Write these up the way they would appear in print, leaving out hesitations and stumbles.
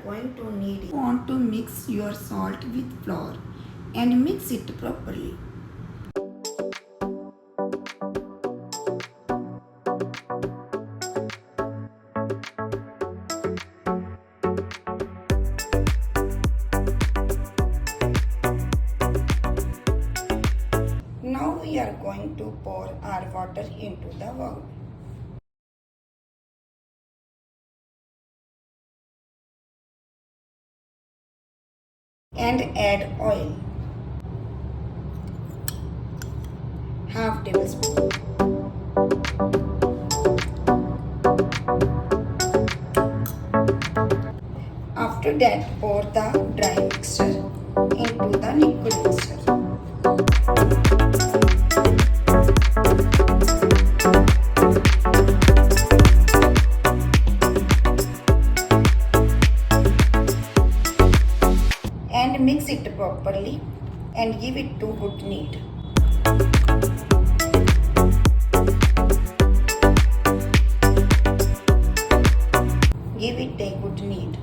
going to need is, you want to mix your salt with flour and mix it properly. Now we are going to pour our water into the bowl. And add oil. Half tablespoon. After that, pour the dry mixture into the liquid mixture. And mix it properly and give it to good knead. Give it a good knead.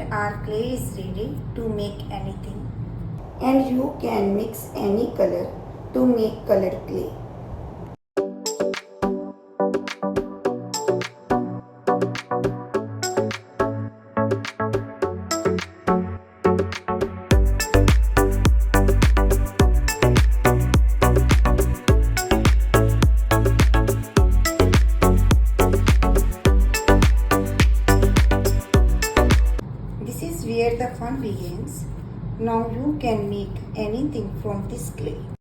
Our clay is ready to make anything, and you can mix any color to make colored clay. This is where the fun begins. Now you can make anything from this clay.